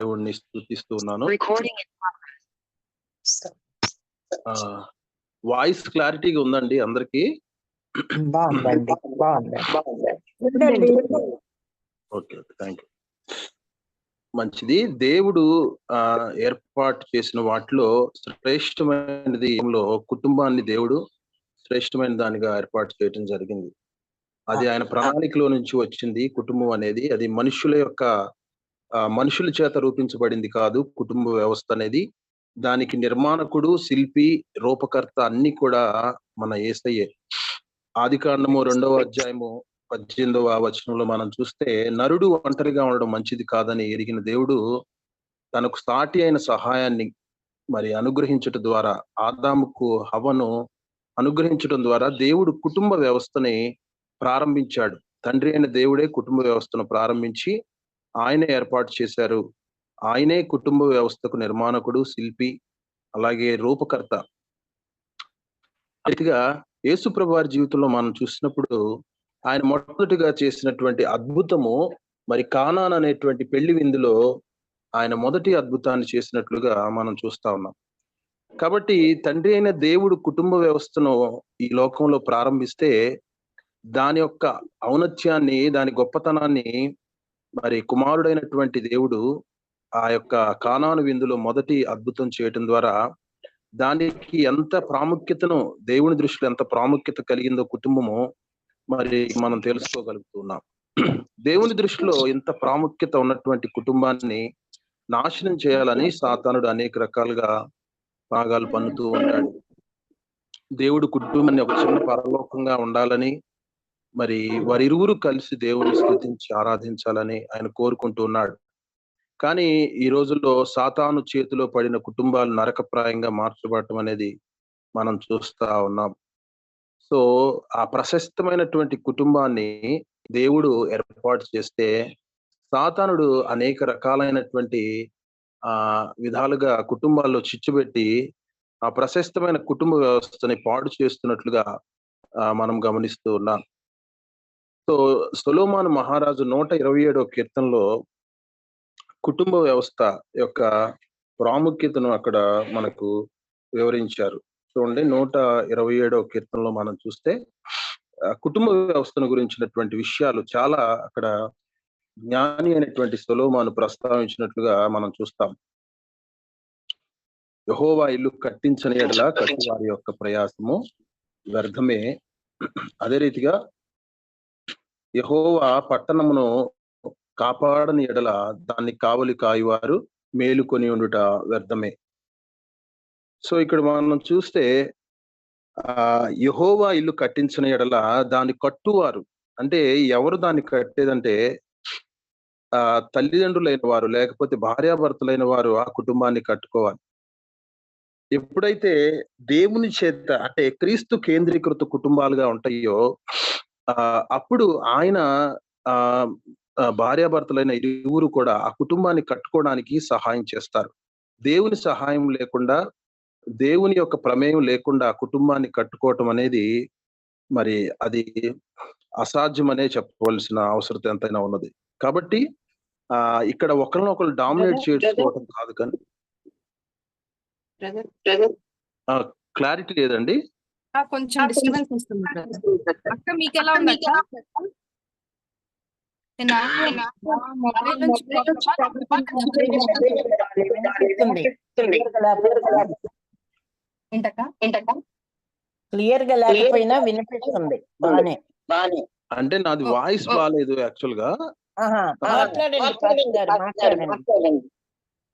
దేవుడిని స్తుతిస్తూ ఉన్నాను. వాయిస్ క్లారిటీగా ఉందండి అందరికి? బాగుందండి. Okay, thank you. మంచిది. దేవుడు ఏర్పాటు చేసిన వాటిలో శ్రేష్టమైనది కుటుంబాన్ని దేవుడు శ్రేష్టమైన దానిగా ఏర్పాటు చేయటం జరిగింది. అది ఆయన ప్రణాళికలో నుంచి వచ్చింది. కుటుంబం అనేది అది మనుషుల చేత రూపించబడింది కాదు. కుటుంబ వ్యవస్థ అనేది దానికి నిర్మాణకుడు, శిల్పి, రూపకర్త అన్ని కూడా మన యేసయ్యే. ఆదికాండము 2వ అధ్యాయము 18వ వచనంలో మనం చూస్తే, నరుడు ఒంటరిగా ఉండడం మంచిది కాదని ఎరిగిన దేవుడు తనకు సాటి అయిన సహాయాన్ని అనుగ్రహించటం ద్వారా, ఆదాముకు హవ్వను అనుగ్రహించడం ద్వారా దేవుడు కుటుంబ వ్యవస్థని ప్రారంభించాడు. తండ్రి అయిన దేవుడే కుటుంబ వ్యవస్థను ప్రారంభించి ఆయనే ఏర్పాటు చేశారు. ఆయనే కుటుంబ వ్యవస్థకు నిర్మాణకుడు, శిల్పి, అలాగే రూపకర్త. రీతిగా యేసు ప్రభు వారి జీవితంలో మనం చూసినప్పుడు ఆయన మొట్టమొదటిగా చేసినటువంటి అద్భుతము కానాన్ అనేటువంటి పెళ్లి విందులో ఆయన మొదటి అద్భుతాన్ని చేసినట్లుగా మనం చూస్తా ఉన్నాం. కాబట్టి తండ్రి అయిన దేవుడు కుటుంబ వ్యవస్థను ఈ లోకంలో ప్రారంభిస్తే దాని యొక్క ఔన్నత్యాన్ని, దాని గొప్పతనాన్ని కుమారుడైనటువంటి దేవుడు ఆ యొక్క కానాను విందులో మొదటి అద్భుతం చేయటం ద్వారా దానికి ఎంత ప్రాముఖ్యతను, దేవుని దృష్టిలో ఎంత ప్రాముఖ్యత కలిగిందో కుటుంబము మనం తెలుసుకోగలుగుతున్నాం. దేవుని దృష్టిలో ఇంత ప్రాముఖ్యత ఉన్నటువంటి కుటుంబాన్ని నాశనం చేయాలని సాతానుడు అనేక రకాలుగా భాగాలు పన్నుతూ ఉంటాడు. దేవుడు కుటుంబాన్ని ఒక చిన్న పరలోకంగా ఉండాలని, వారిరువురు కలిసి దేవుని స్తుతించి ఆరాధించాలని ఆయన కోరుకుంటూ ఉన్నాడు. కానీ ఈ రోజుల్లో సాతాను చేతిలో పడిన కుటుంబాలు నరకప్రాయంగా మార్చబడటం అనేది మనం చూస్తా ఉన్నాం. సో ఆ ప్రశస్తమైనటువంటి కుటుంబాన్ని దేవుడు ఏర్పాటు చేస్తే సాతానుడు అనేక రకాలైనటువంటి విధాలుగా కుటుంబాల్లో చిచ్చుపెట్టి ఆ ప్రశస్తమైన కుటుంబ వ్యవస్థని పాడు చేస్తున్నట్లుగా మనం గమనిస్తూ ఉన్నాం. సో సొలొమోను మహారాజు 127వ కీర్తనలో కుటుంబ వ్యవస్థ యొక్క ప్రాముఖ్యతను అక్కడ మనకు వివరించారు. చూడండి, 127వ కీర్తనలో మనం చూస్తే కుటుంబ వ్యవస్థను గురించినటువంటి విషయాలు చాలా అక్కడ జ్ఞాని అయినటువంటి సొలొమోను ప్రస్తావించినట్లుగా మనం చూస్తాం. యెహోవా ఇల్లు కట్టించని యెడల కట్టువారి యొక్క ప్రయాసము వ్యర్థమే. అదే రీతిగా యెహోవా పట్టణమును కాపాడని ఎడల దాన్ని కావలి కాయువారు మేలుకొని ఉండుట వ్యర్థమే. సో ఇక్కడ మనం చూస్తే యెహోవా ఇల్లు కట్టించిన ఎడల దాన్ని కట్టువారు అంటే ఎవరు దాన్ని కట్టేదంటే తల్లిదండ్రులైన వారు, లేకపోతే భార్యాభర్తలైన వారు ఆ కుటుంబాన్ని కట్టుకోవాలి. ఎప్పుడైతే దేవుని చేత అంటే క్రీస్తు కేంద్రీకృత కుటుంబాలుగా ఉంటాయో అప్పుడు ఆయన భార్యాభర్తలైన ఇరువురు కూడా ఆ కుటుంబాన్ని కట్టుకోవడానికి సహాయం చేస్తారు. దేవుని సహాయం లేకుండా, దేవుని యొక్క ప్రమేయం లేకుండా ఆ కుటుంబాన్ని కట్టుకోవటం అనేది అది అసాధ్యమనే చెప్పవలసిన అవసరం ఎంతైనా ఉన్నది. కాబట్టి ఇక్కడ ఒకరినొకరు డామినేట్ చేసుకోవటం కాదు. కానీ క్లారిటీ లేదండి, కొంచెం డిస్టర్బెన్స్ వస్తుంది. అక్క మీకు ఎలా ఉంది? క్లియర్ గా లేకపోయినా వినిపిస్తుంది బానే. అంటే నాది వాయిస్ బాగాలేదు యాక్చువల్ గా.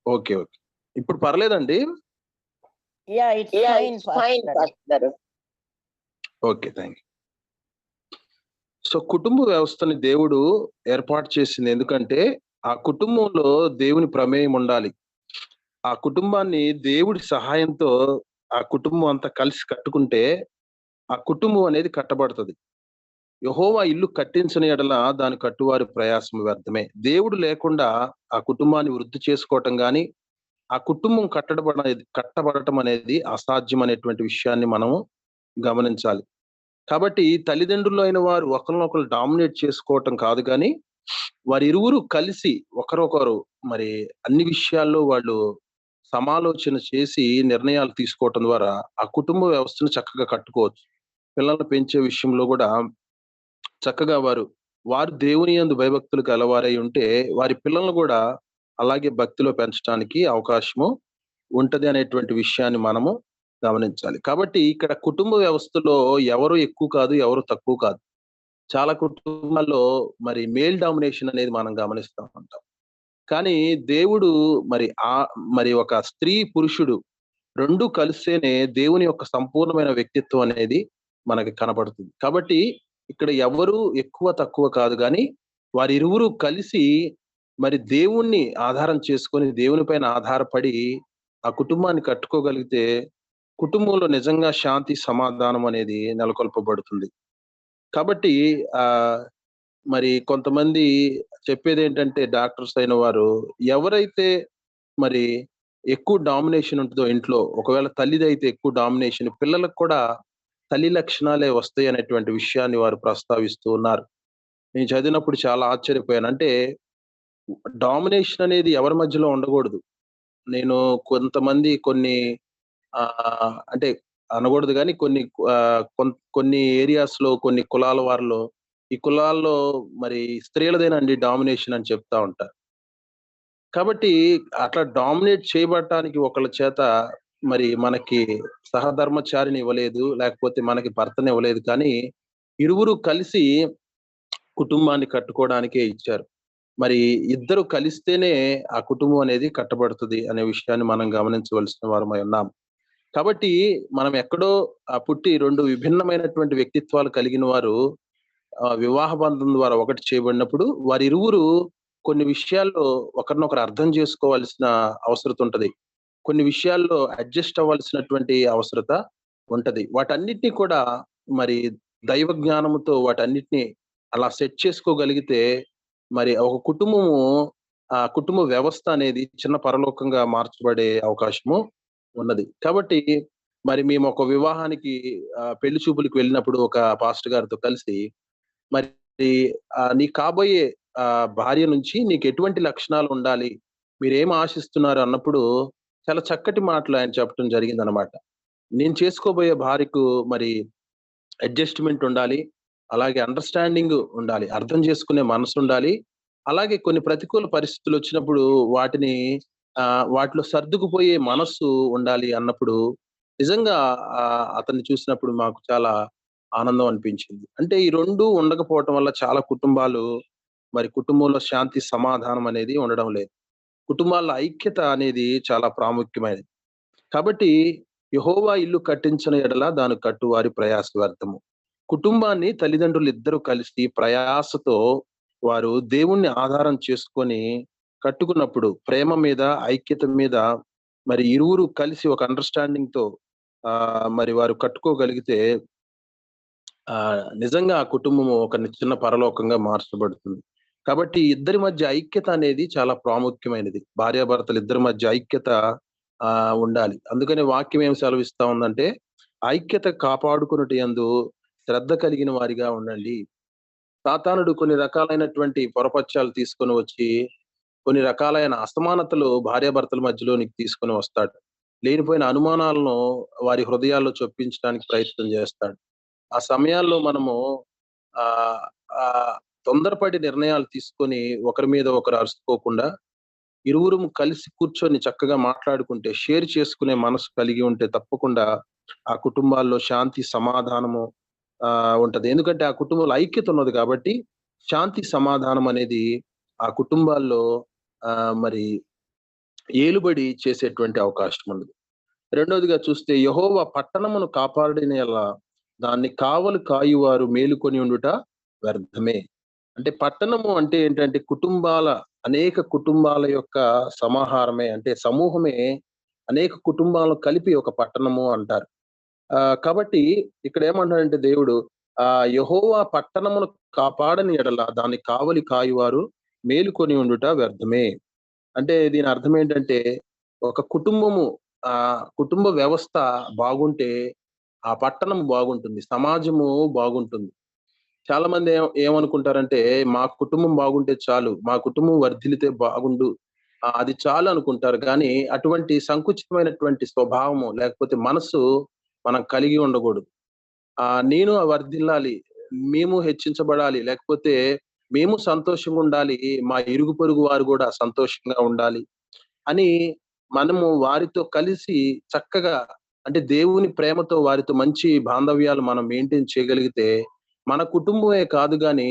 ఓకే ఓకే, ఇప్పుడు పర్లేదండి. Okay, thank you. సో కుటుంబ వ్యవస్థని దేవుడు ఏర్పాటు చేసింది ఎందుకంటే ఆ కుటుంబంలో దేవుని ప్రమేయం ఉండాలి. ఆ కుటుంబాన్ని దేవుడి సహాయంతో ఆ కుటుంబం అంతా కలిసి కట్టుకుంటే ఆ కుటుంబం అనేది కట్టబడుతుంది. యెహోవా ఇల్లు కట్టించని యెడల దాని కట్టువారి ప్రయాసం వ్యర్థమే. దేవుడు లేకుండా ఆ కుటుంబాన్ని వృద్ధి చేసుకోవటం కానీ, ఆ కుటుంబం కట్టబడటం అనేది అసాధ్యం అనేటువంటి విషయాన్ని మనము గమనించాలి. కాబట్టి తల్లిదండ్రులు అయిన వారు ఒకరినొకరు డామినేట్ చేసుకోవటం కాదు, కానీ వారిరువురు కలిసి ఒకరొకరు మరి అన్ని విషయాల్లో వాళ్ళు సమాలోచన చేసి నిర్ణయాలు తీసుకోవటం ద్వారా ఆ కుటుంబ వ్యవస్థను చక్కగా కట్టుకోవచ్చు. పిల్లల్ని పెంచే విషయంలో కూడా చక్కగా వారు దేవుని యందు భయభక్తులు గలవారై ఉంటే వారి పిల్లలను కూడా అలాగే భక్తిలో పెంచడానికి అవకాశము ఉంటది అనేటువంటి విషయాన్ని మనము గమనించాలి. కాబట్టి ఇక్కడ కుటుంబ వ్యవస్థలో ఎవరు ఎక్కువ కాదు, ఎవరు తక్కువ కాదు. చాలా కుటుంబాల్లో మరి మేల్ డామినేషన్ అనేది మనం గమనిస్తా ఉంటాం. కానీ దేవుడు మరి మరి ఒక స్త్రీ, పురుషుడు 2 కలిస్తేనే దేవుని యొక్క సంపూర్ణమైన వ్యక్తిత్వం అనేది మనకి కనపడుతుంది. కాబట్టి ఇక్కడ ఎవరు ఎక్కువ తక్కువ కాదు గానీ వారిరువురు కలిసి మరి దేవుణ్ణి ఆధారం చేసుకొని దేవుని పైన ఆధారపడి ఆ కుటుంబాన్ని కట్టుకోగలిగితే కుటుంబంలో నిజంగా శాంతి, సమాధానం అనేది నెలకొల్పబడుతుంది. కాబట్టి మరి కొంతమంది చెప్పేదేంటంటే డాక్టర్స్ అయిన వారు ఎవరైతే మరి ఎక్కువ డామినేషన్ ఉంటుందో ఇంట్లో, ఒకవేళ తల్లిదైతే ఎక్కువ డామినేషన్, పిల్లలకు కూడా తల్లి లక్షణాలే వస్తాయి అనేటువంటి విషయాన్ని వారు ప్రస్తావిస్తూ ఉన్నారు. నేను చదివినప్పుడు చాలా ఆశ్చర్యపోయాను. అంటే డామినేషన్ అనేది ఎవరి మధ్యలో ఉండకూడదు. నేను కొంతమంది కొన్ని అంటే అనకూడదు గానీ కొన్ని ఏరియాస్‌లో కొన్ని కులాల వారిలో ఈ కులాల్లో మరి స్త్రీలదేనండి డామినేషన్ అని చెప్తా ఉంటారు. కాబట్టి అట్లా డామినేట్ చేయబడటానికి ఒకళ్ళ చేత మరి మనకి సహధర్మచారిని ఇవ్వలేదు, లేకపోతే మనకి భర్తని ఇవ్వలేదు. కానీ ఇరువురు కలిసి కుటుంబాన్ని కట్టుకోవడానికే ఇచ్చారు. మరి ఇద్దరు కలిస్తేనే ఆ కుటుంబం అనేది కట్టబడుతుంది అనే విషయాన్ని మనం గమనించవలసిన వారమై ఉన్నాం. కాబట్టి మనం ఎక్కడో పుట్టి 2 విభిన్నమైనటువంటి వ్యక్తిత్వాలు కలిగిన వారు వివాహ బంధం ద్వారా ఒకటి చేయబడినప్పుడు వారిరువురు కొన్ని విషయాల్లో ఒకరినొకరు అర్థం చేసుకోవాల్సిన అవసరత ఉంటది. కొన్ని విషయాల్లో అడ్జస్ట్ అవ్వాల్సినటువంటి అవసరత ఉంటది. వాటన్నిటిని కూడా మరి దైవ జ్ఞానముతో వాటన్నిటిని అలా సెట్ చేసుకోగలిగితే మరి ఒక కుటుంబ వ్యవస్థ అనేది చిన్న పరలోకంగా మార్చబడే అవకాశము ఉన్నది. కాబట్టి మరి మేము ఒక వివాహానికి పెళ్లి చూపులకు వెళ్ళినప్పుడు ఒక పాస్టర్ గారితో కలిసి మరి నీ కాబోయే భార్య నుంచి నీకు ఎటువంటి లక్షణాలు ఉండాలి, మీరేం ఆశిస్తున్నారు అన్నప్పుడు చాలా చక్కటి మాటలు ఆయన చెప్పడం జరిగిందనమాట. నేను చేసుకోబోయే భార్యకు మరి అడ్జస్ట్‌మెంట్ ఉండాలి. అలాగే అండర్‌స్టాండింగ్ ఉండాలి. అర్థం చేసుకునే మనసు ఉండాలి. అలాగే కొన్ని ప్రతికూల పరిస్థితులు వచ్చినప్పుడు వాటిలో సర్దుకుపోయే మనస్సు ఉండాలి అన్నప్పుడు నిజంగా అతన్ని చూసినప్పుడు మాకు చాలా ఆనందం అనిపించింది. అంటే ఈ 2 ఉండకపోవటం వల్ల చాలా కుటుంబాలు మరి కుటుంబంలో శాంతి, సమాధానం అనేది ఉండడం లేదు. కుటుంబాల ఐక్యత అనేది చాలా ప్రాముఖ్యమైనది. కాబట్టి యెహోవా ఇల్లు కట్టించిన ఎడల దాని కట్టువారి ప్రయాస వ్యర్థము. కుటుంబాన్ని తల్లిదండ్రులు ఇద్దరు కలిసి ప్రయాసతో వారు దేవుణ్ణి ఆధారం చేసుకొని కట్టుకున్నప్పుడు ప్రేమ మీద, ఐక్యత మీద మరి ఇరువురు కలిసి ఒక అండర్‌స్టాండింగ్‌తో మరి వారు కట్టుకోగలిగితే నిజంగా ఆ కుటుంబము ఒక చిన్న పరలోకంగా మార్చబడుతుంది. కాబట్టి ఇద్దరి మధ్య ఐక్యత అనేది చాలా ప్రాముఖ్యమైనది. భార్యాభర్తలు ఇద్దరి మధ్య ఐక్యత ఉండాలి. అందుకని వాక్యం ఏం సెలవిస్తా ఉందంటే, ఐక్యత కాపాడుకొనుట యందు శ్రద్ధ కలిగిన వారిగా ఉండండి. సాతానుడు కొన్ని రకాలైనటువంటి పొరపచ్చాలు తీసుకొని వచ్చి, కొన్ని రకాలైన అసమానతలు భార్యాభర్తల మధ్యలోనికి తీసుకొని వస్తాడు. లేనిపోయిన అనుమానాలను వారి హృదయాల్లో చొప్పించడానికి ప్రయత్నం చేస్తాడు. ఆ సమయాల్లో మనము ఆహ్, ఆహ్, తొందరపడి నిర్ణయాలు తీసుకొని ఒకరి మీద ఒకరు అరుసుకోకుండా, ఇరువురం కలిసి కూర్చొని చక్కగా మాట్లాడుకుంటే, షేర్ చేసుకునే మనసు కలిగి ఉంటే తప్పకుండా ఆ కుటుంబాల్లో శాంతి, సమాధానము ఉంటది. ఎందుకంటే ఆ కుటుంబంలో ఐక్యత ఉన్నది కాబట్టి, శాంతి, సమాధానం అనేది ఆ కుటుంబాల్లో మరి ఏలుబడి చేసేటువంటి అవకాశం ఉంది. రెండోదిగా చూస్తే యెహోవా పట్టణమును కాపాడిన యెడల దాన్ని కావలి కాయువారు మేలుకొని ఉండుట వ్యర్థమే. అంటే పట్టణము అంటే ఏంటంటే అనేక కుటుంబాల యొక్క సమాహారమే, అంటే సమూహమే అనేక కుటుంబాలను కలిపి ఒక పట్టణము అంటారు. కాబట్టి ఇక్కడ ఏమంటాడంటే దేవుడు యెహోవా పట్టణమును కాపాడని ఎడల దాన్ని కావలి కాయువారు మేలుకొని ఉండుట వ్యర్థమే. అంటే దీని అర్థం ఏంటంటే ఒక కుటుంబ వ్యవస్థ బాగుంటే ఆ పట్టణం బాగుంటుంది, సమాజము బాగుంటుంది. చాలా మంది ఏమనుకుంటారంటే మా కుటుంబం బాగుంటే చాలు, మా కుటుంబం వర్ధిల్లితే బాగుండు, అది చాలు అనుకుంటారు. కానీ అటువంటి సంకుచితమైనటువంటి స్వభావము లేకపోతే మనసు మనం కలిగి ఉండకూడదు. నేను వర్ధిల్లాలి, మేము హెచ్చించబడాలి, లేకపోతే మేము సంతోషంగా ఉండాలి, మా ఇరుగు పొరుగు వారు కూడా సంతోషంగా ఉండాలి అని మనము వారితో కలిసి చక్కగా, అంటే దేవుని ప్రేమతో వారితో మంచి బాంధవ్యాలు మనం మెయింటైన్ చేయగలిగితే మన కుటుంబమే కాదు గాని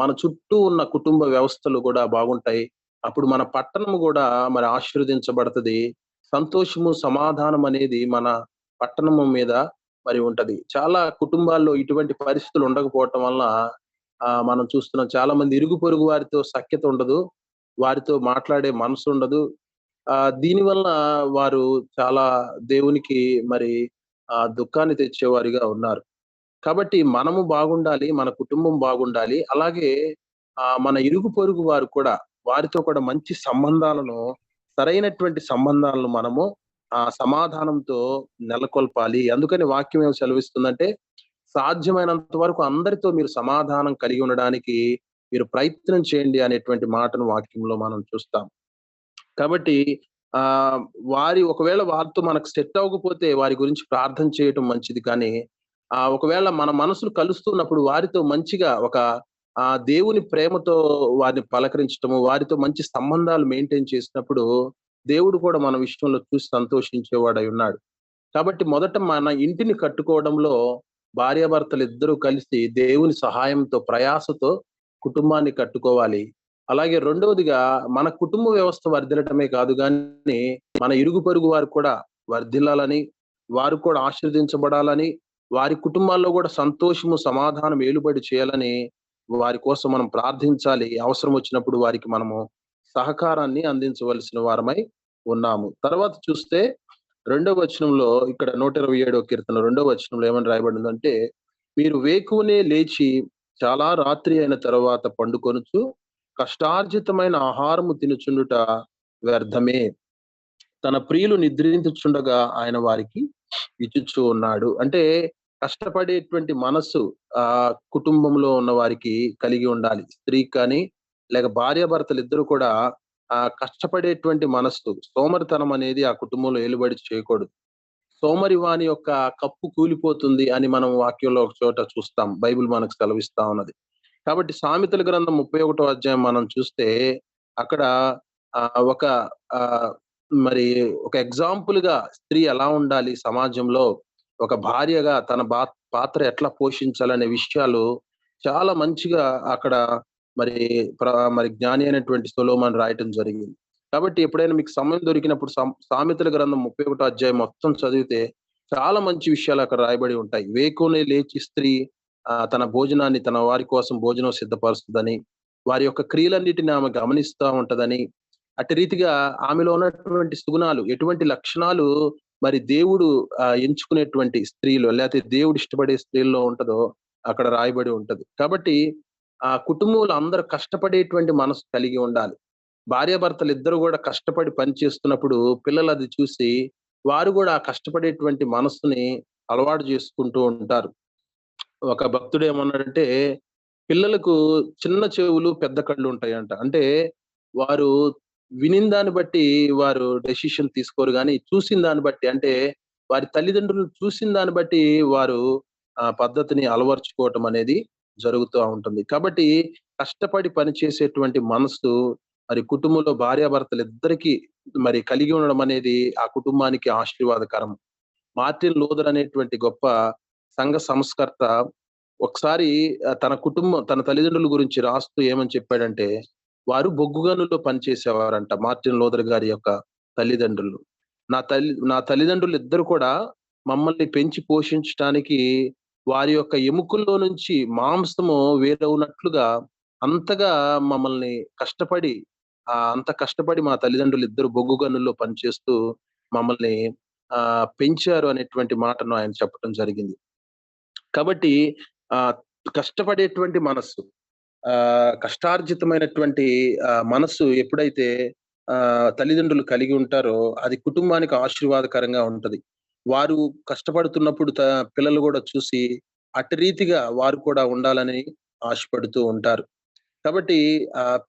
మన చుట్టూ ఉన్న కుటుంబ వ్యవస్థలు కూడా బాగుంటాయి. అప్పుడు మన పట్టణము కూడా మరి ఆశీర్వదించబడతది. సంతోషము, సమాధానం అనేది మన పట్టణము మీద మరి ఉంటది. చాలా కుటుంబాల్లో ఇటువంటి పరిస్థితులు ఉండకపోవటం వలన మనం చూస్తున్నాం, చాలా మంది ఇరుగు పొరుగు వారితో సఖ్యత ఉండదు. వారితో మాట్లాడే మనసు ఉండదు. దీనివల్ల వారు చాలా దేవునికి మరి దుఃఖాన్ని తెచ్చేవారిగా ఉన్నారు. కాబట్టి మనము బాగుండాలి, మన కుటుంబం బాగుండాలి. అలాగే మన ఇరుగు పొరుగు వారు కూడా, వారితో కూడా మంచి సంబంధాలను, సరైనటువంటి సంబంధాలను మనము సమాధానంతో నెలకొల్పాలి. అందుకని వాక్యం ఏం సెలవిస్తుందంటే, సాధ్యమైనంత వరకు అందరితో మీరు సమాధానం కలిగి ఉండడానికి మీరు ప్రయత్నం చేయండి అనేటువంటి మాటను వాక్యంలో మనం చూస్తాం. కాబట్టి వారి ఒకవేళ వారితో మనకు సెట్ అవ్వకపోతే వారి గురించి ప్రార్థన చేయటం మంచిది. కానీ ఒకవేళ మన మనసులు కలుస్తున్నప్పుడు వారితో మంచిగా ఒక దేవుని ప్రేమతో వారిని పలకరించటము, వారితో మంచి సంబంధాలు మెయింటైన్ చేసినప్పుడు దేవుడు కూడా మన విషయంలో చూసి సంతోషించేవాడై ఉన్నాడు. కాబట్టి మొదట మన ఇంటిని కట్టుకోవడంలో భార్యాభర్తలు ఇద్దరూ కలిసి దేవుని సహాయంతో, ప్రయాసతో కుటుంబాన్ని కట్టుకోవాలి. అలాగే రెండవదిగా మన కుటుంబ వ్యవస్థ వర్ధిల్లటమే కాదు గాని మన ఇరుగు పొరుగు వారు కూడా వర్ధిల్లాలని, వారు కూడా ఆశీర్వదించబడాలని, వారి కుటుంబాల్లో కూడా సంతోషము, సమాధానం ఏలుబడి చేయాలని వారి కోసం మనం ప్రార్థించాలి. అవసరం వచ్చినప్పుడు వారికి మనము సహకారాన్ని అందించవలసిన వారమై ఉన్నాము. తర్వాత చూస్తే రెండవ వచనంలో, ఇక్కడ 127వ కీర్తన 2వ వచనంలో ఏమని రాయబడిందంటే, మీరు వేకువనే లేచి చాలా రాత్రి అయిన తర్వాత పండుకొనుచు కష్టార్జితమైన ఆహారము తినుచుండుట వ్యర్థమే. తన ప్రియులు నిద్రించుచుండగా ఆయన వారికి ఇచ్చుచూ ఉన్నాడు. అంటే కష్టపడేటువంటి మనస్సు కుటుంబంలో ఉన్న వారికి కలిగి ఉండాలి. స్త్రీ కానీ లేక భార్యాభర్తలు ఇద్దరు కూడా కష్టపడేటువంటి మనస్సు, సోమరితనం అనేది ఆ కుటుంబంలో ఏలుబడి చేయకూడదు. సోమరి వాని యొక్క కప్పు కూలిపోతుంది అని మనం వాక్యంలో ఒక చోట చూస్తాం. బైబిల్ మనకు సెలవిస్తా ఉన్నది. కాబట్టి సామెతల గ్రంథం 31వ అధ్యాయం మనం చూస్తే అక్కడ ఒక మరి ఒక ఎగ్జాంపుల్ గా స్త్రీ ఎలా ఉండాలి సమాజంలో, ఒక భార్యగా తన పాత్ర ఎట్లా పోషించాలనే విషయాలు చాలా మంచిగా అక్కడ మరి జ్ఞాని అయినటువంటి సొలొమోను రాయటం జరిగింది. కాబట్టి ఎప్పుడైనా మీకు సమయం దొరికినప్పుడు సామెతల గ్రంథం 31వ అధ్యాయం మొత్తం చదివితే చాలా మంచి విషయాలు అక్కడ రాయబడి ఉంటాయి. వేకువనే లేచి స్త్రీ తన భోజనాన్ని, తన వారి కోసం భోజనం సిద్ధపరుస్తుందని, వారి యొక్క క్రియలన్నిటిని ఆమె గమనిస్తూ ఉంటదని, అట్టి రీతిగా ఆమెలో ఉన్నటువంటి సుగుణాలు, ఎటువంటి లక్షణాలు మరి దేవుడు ఎంచుకునేటువంటి స్త్రీలో, లేకపోతే దేవుడు ఇష్టపడే స్త్రీల్లో ఉంటదో అక్కడ రాయబడి ఉంటది. కాబట్టి ఆ కుటుంబంలో అందరూ కష్టపడేటువంటి మనసు కలిగి ఉండాలి. భార్యాభర్తలు ఇద్దరు కూడా కష్టపడి పని చేస్తున్నప్పుడు పిల్లలు అది చూసి వారు కూడా ఆ కష్టపడేటువంటి మనస్సుని అలవాటు చేసుకుంటూ ఉంటారు. ఒక భక్తుడు ఏమన్నాడంటే, పిల్లలకు చిన్న చెవులు పెద్ద కళ్ళు ఉంటాయంట. అంటే వారు వినిన దాన్ని బట్టి వారు డెసిషన్ తీసుకోరు, కానీ చూసిన దాన్ని బట్టి, అంటే వారి తల్లిదండ్రులు చూసిన దాన్ని బట్టి వారు పద్ధతిని అలవర్చుకోవటం అనేది జరుగుతూ ఉంటుంది. కాబట్టి కష్టపడి పనిచేసేటువంటి మనసు మరి కుటుంబంలో భార్యాభర్తలు ఇద్దరికి మరి కలిగి ఉండడం అనేది ఆ కుటుంబానికి ఆశీర్వాదకరం. మార్టిన్ లూథర్ అనేటువంటి గొప్ప సంఘ సంస్కర్త ఒకసారి తన తల్లిదండ్రుల గురించి రాస్తూ ఏమని చెప్పాడంటే, వారు బొగ్గుగనుల్లో పనిచేసేవారంట. మార్టిన్ లూథర్ గారి యొక్క తల్లిదండ్రులు, నా తల్లిదండ్రులు ఇద్దరు కూడా మమ్మల్ని పెంచి పోషించడానికి వారి యొక్క ఎముకల్లో నుంచి మాంసము వేరవునట్లుగా అంతగా మమ్మల్ని కష్టపడి అంత కష్టపడి మా తల్లిదండ్రులు ఇద్దరు బొగ్గు గనుల్లో పనిచేస్తూ మమ్మల్ని పెంచారు అనేటువంటి మాటను ఆయన చెప్పడం జరిగింది. కాబట్టి కష్టపడేటువంటి మనస్సు, కష్టార్జితమైనటువంటి మనస్సు ఎప్పుడైతే తల్లిదండ్రులు కలిగి ఉంటారో అది కుటుంబానికి ఆశీర్వాదకరంగా ఉంటది. వారు కష్టపడుతున్నప్పుడు పిల్లలు కూడా చూసి అటు రీతిగా వారు కూడా ఉండాలని ఆశపడుతూ ఉంటారు. కాబట్టి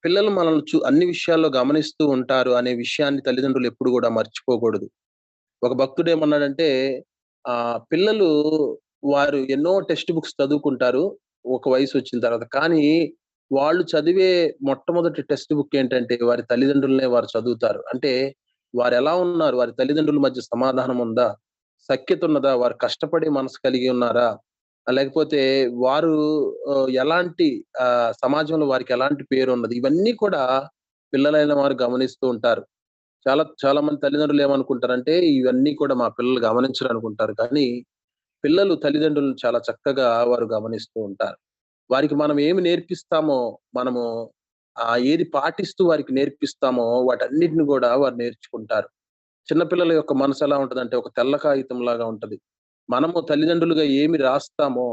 పిల్లలు మనల్ని అన్ని విషయాల్లో గమనిస్తూ ఉంటారు అనే విషయాన్ని తల్లిదండ్రులు ఎప్పుడు కూడా మర్చిపోకూడదు. ఒక భక్తుడు ఏమన్నాడంటే, పిల్లలు వారు ఎన్నో టెక్స్ట్ బుక్స్ చదువుకుంటారు ఒక వయసొచ్చిన తర్వాత. కానీ వాళ్ళు చదివే మొట్టమొదటి టెక్స్ట్ బుక్ ఏంటంటే వారి తల్లిదండ్రులనే వారు చదువుతారు. అంటే వారెలా ఉన్నారు? వారి తల్లిదండ్రుల మధ్య సమాధానం ఉందా? సఖ్యత ఉన్నదా? వారు కష్టపడే మనసు కలిగి ఉన్నారా? లేకపోతే వారు ఎలాంటి సమాజంలో వారికి ఎలాంటి పేరున్నది? ఇవన్నీ కూడా పిల్లలైన వారు గమనిస్తూ ఉంటారు. చాలా చాలా మంది తల్లిదండ్రులు ఏమనుకుంటారంటే, ఇవన్నీ కూడా మా పిల్లలు గమనించరనుకుంటారు. కానీ పిల్లలు తల్లిదండ్రులను చాలా చక్కగా వారు గమనిస్తూ ఉంటారు. వారికి మనం ఏమి నేర్పిస్తామో, మనము ఏది పాటిస్తూ వారికి నేర్పిస్తామో వాటన్నిటిని గూడా వారు నేర్చుకుంటారు. చిన్న పిల్లల యొక్క మనసు ఎలా ఉంటదంటే, ఒక తెల్ల కాగితంలాగా ఉంటది. మనము తల్లిదండ్రులుగా ఏమి రాస్తామో,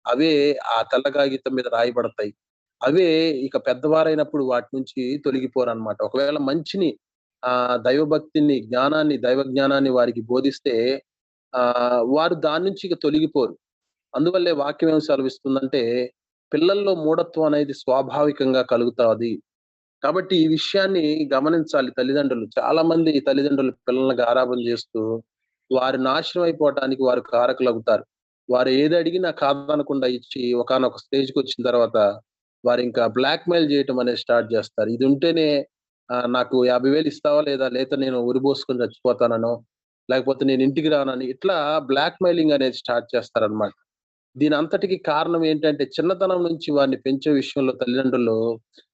అవే ఆ తెల్ల కాగితం మీద రాయబడతాయి. అవే ఇక పెద్దవారైనప్పుడు వాటి నుంచి తొలగిపోరనమాట. ఒకవేళ మంచిని దైవభక్తిని, జ్ఞానాన్ని, దైవ జ్ఞానాన్ని వారికి బోధిస్తే వారు దాని నుంచి ఇక తొలగిపోరు. అందువల్లే వాక్యం ఏం సెలవిస్తుందంటే, పిల్లల్లో మూఢత్వం అనేది స్వాభావికంగా కలుగుతాది. కాబట్టి ఈ విషయాన్ని గమనించాలి తల్లిదండ్రులు. చాలా మంది తల్లిదండ్రులు పిల్లల్ని గారాబం చేస్తూ, వారు నాశనం అయిపోవటానికి వారు కారకులవుతారు. వారు ఏది అడిగినా కాదనకుండా ఇచ్చి, ఒకానొక స్టేజ్‌కొచ్చిన తర్వాత వారింకా బ్లాక్‌మెయిల్ చేయటం అనేది స్టార్ట్ చేస్తారు. ఇది ఉంటేనే నాకు 50,000 ఇస్తావా లేదా? లేతే నేను ఉరిబోసుకొని చచ్చిపోతాననో, లేకపోతే నేను ఇంటికి రానని ఇట్లా బ్లాక్‌మెయిలింగ్ అనేది స్టార్ట్ చేస్తారనమాట. దీనంతటికి కారణం ఏంటంటే, చిన్నతనం నుంచి వారిని పెంచే విషయంలో తల్లిదండ్రులు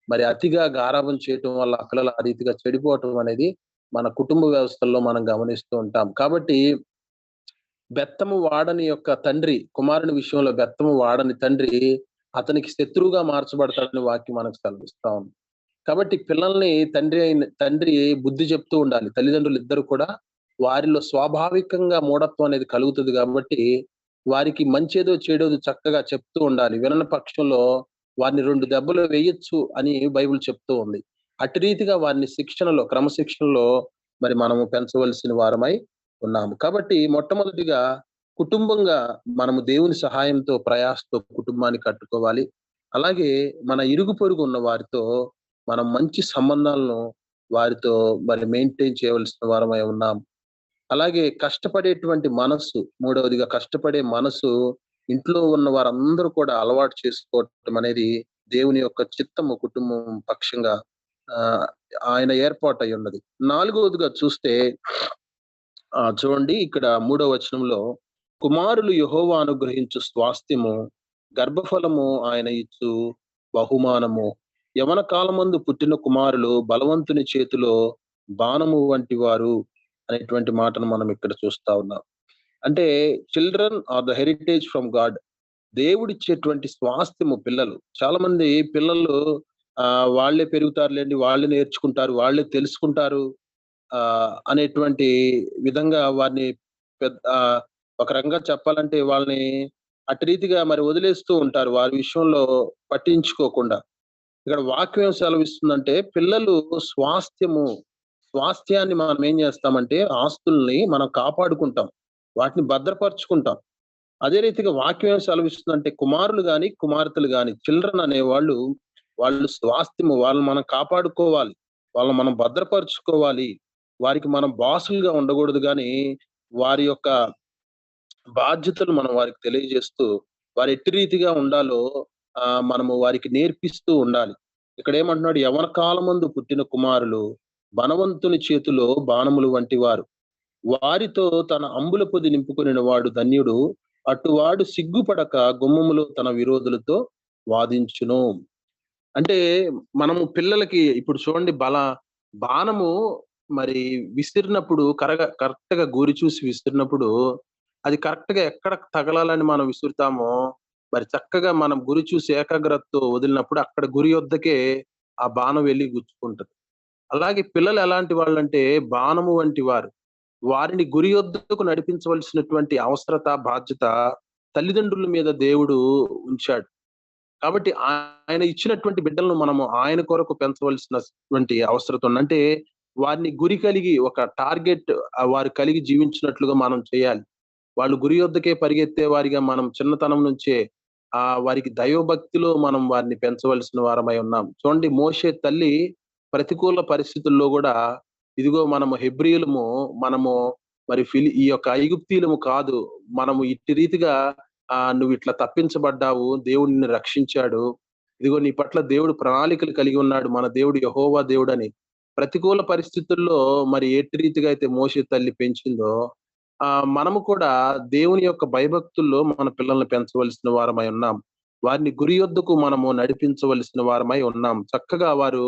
మరి అతిగా గారాబం చేయటం వల్ల ఆ పిల్లలు ఆ రీతిగా చెడిపోవటం అనేది మన కుటుంబ వ్యవస్థల్లో మనం గమనిస్తూ ఉంటాం. కాబట్టి బెత్తము వాడని యొక్క తండ్రి, కుమారుని విషయంలో బెత్తము వాడని తండ్రి అతనికి శత్రువుగా మార్చబడతాడని వాక్యం మనకు సెలవిస్తా ఉంది. కాబట్టి పిల్లల్ని తండ్రి బుద్ధి చెప్తూ ఉండాలి. తల్లిదండ్రులు ఇద్దరు కూడా వారిలో స్వాభావికంగా మూఢత్వం అనేది కలుగుతది కాబట్టి, వారికి మంచేదో, చెడేదో చక్కగా చెప్తూ ఉండాలి. వినని పక్షంలో వారిని 2 దెబ్బలు వేయొచ్చు అని బైబిల్ చెప్తూ ఉంది. అటు రీతిగా వారిని క్రమశిక్షణలో మరి మనము పెంచవలసిన వారమై ఉన్నాము. కాబట్టి మొట్టమొదటిగా కుటుంబంగా మనము దేవుని సహాయంతో, ప్రయాసతో కుటుంబాన్ని కట్టుకోవాలి. అలాగే మన ఇరుగు పొరుగు ఉన్న వారితో మనం మంచి సంబంధాలను వారితో మరి మెయింటైన్ చేయవలసిన వారమై ఉన్నాం. అలాగే కష్టపడేటువంటి మనస్సు, మూడవదిగా కష్టపడే మనసు ఇంట్లో ఉన్న వారందరూ కూడా అలవాటు చేసుకోవటం అనేది దేవుని యొక్క చిత్తము కుటుంబం పక్షంగా ఆహ్, ఆయన ఏర్పాటై ఉన్నది. నాలుగవదిగా చూస్తే చూడండి ఇక్కడ 3వ వచనంలో, కుమారులు యెహోవా అనుగ్రహించు స్వాస్థ్యము, గర్భఫలము ఆయన ఇచ్చు బహుమానము. యవన కాలమందు పుట్టిన కుమారులు బలవంతుని చేతిలో బాణము వంటి వారు అనేటువంటి మాటను మనం ఇక్కడ చూస్తా ఉన్నాం. అంటే children are the heritage from God. దేవుడిచ్చేటువంటి స్వాస్థ్యము పిల్లలు. చాలా మంది పిల్లలు వాళ్ళే పెరుగుతారులెండి, వాళ్ళే నేర్చుకుంటారు, వాళ్ళే తెలుసుకుంటారు అనేటువంటి విధంగా వారిని ఒక రకంగా చెప్పాలంటే వాళ్ళని అటు రీతిగా మరి వదిలేస్తూ ఉంటారు. వారి విషయంలో పట్టించుకోకుండా. ఇక్కడ వాక్యం ఏం సెలవిస్తుందంటే, పిల్లలు స్వాస్థ్యాన్ని మనం ఏం చేస్తామంటే ఆస్తుల్ని మనం కాపాడుకుంటాం. వాటిని భద్రపరుచుకుంటాం. అదే రీతిగా వాక్యం ఏం సెలవిస్తుందంటే, కుమారులు గాని, కుమార్తెలు గాని, చిల్డ్రన్ అనేవాళ్ళు వాళ్ళు స్వాస్థ్యము. వాళ్ళని మనం కాపాడుకోవాలి. వాళ్ళని మనం భద్రపరుచుకోవాలి. వారికి మనం బాసులుగా ఉండకూడదు గానీ, వారి యొక్క బాధ్యతలు మనం వారికి తెలియజేస్తూ, వారు ఎట్టి రీతిగా ఉండాలో మనము వారికి నేర్పిస్తూ ఉండాలి. ఇక్కడేమంటున్నాడు, యవ్వన కాలమందు పుట్టిన కుమారులు బలవంతుని చేతిలో బాణములు వంటి వారు. వారితో తన అంబుల పొది నింపుకొనిన వాడు ధన్యుడు. అటువాడు సిగ్గుపడక గుమ్మములో తన విరోధులతో వాదించును. అంటే మనము పిల్లలకి ఇప్పుడు చూడండి, బాణము మరి విసిరినప్పుడు కరెక్ట్‌గా గురి చూసి విసిరినప్పుడు అది కరెక్ట్‌గా ఎక్కడ తగలాలని మనం విసురుతామో, మరి చక్కగా మనం గురి చూసి ఏకాగ్రతతో వదిలినప్పుడు అక్కడ గురి వద్దకే ఆ బాణం వెళ్లి గుచ్చుకుంటది. అలాగే పిల్లలు ఎలాంటి వాళ్ళంటే బాణము వంటి వారు. వారిని గురి వద్దకు నడిపించవలసినటువంటి అవసరత, బాధ్యత తల్లిదండ్రుల మీద దేవుడు ఉంచాడు. కాబట్టి ఆయన ఇచ్చినటువంటి బిడ్డలను మనము ఆయన కొరకు పెంచవలసినటువంటి అవసరత ఉంది. అంటే వారిని గురి కలిగి ఒక టార్గెట్ వారు కలిగి జీవించినట్లుగా మనం చేయాలి. వాళ్ళు గురి యొద్దకే పరిగెత్తే వారిగా మనం చిన్నతనం నుంచే వారికి దైవభక్తిలో మనం వారిని పెంచవలసిన వారమై ఉన్నాం. చూడండి, మోషే తల్లి ప్రతికూల పరిస్థితుల్లో కూడా ఇదిగో మనము హెబ్రీయులము, మనము మరి ఈ యొక్క ఐగుప్తీయులము కాదు, మనము ఇట్టి రీతిగా నువ్వు ఇట్లా తప్పించబడ్డావు, దేవుడు నిన్ను రక్షించాడు, ఇదిగో నీ పట్ల దేవుడు ప్రణాళికలు కలిగి ఉన్నాడు, మన దేవుడు యెహోవా దేవుడని ప్రతికూల పరిస్థితుల్లో మరి ఎట్టి రీతిగా అయితే మోషే తల్లి పెంచిందో మనము కూడా దేవుని యొక్క భయభక్తుల్లో మన పిల్లల్ని పెంచవలసిన వారమై ఉన్నాం. వారిని గురి యొద్దకు మనము నడిపించవలసిన వారమై ఉన్నాం. చక్కగా వారు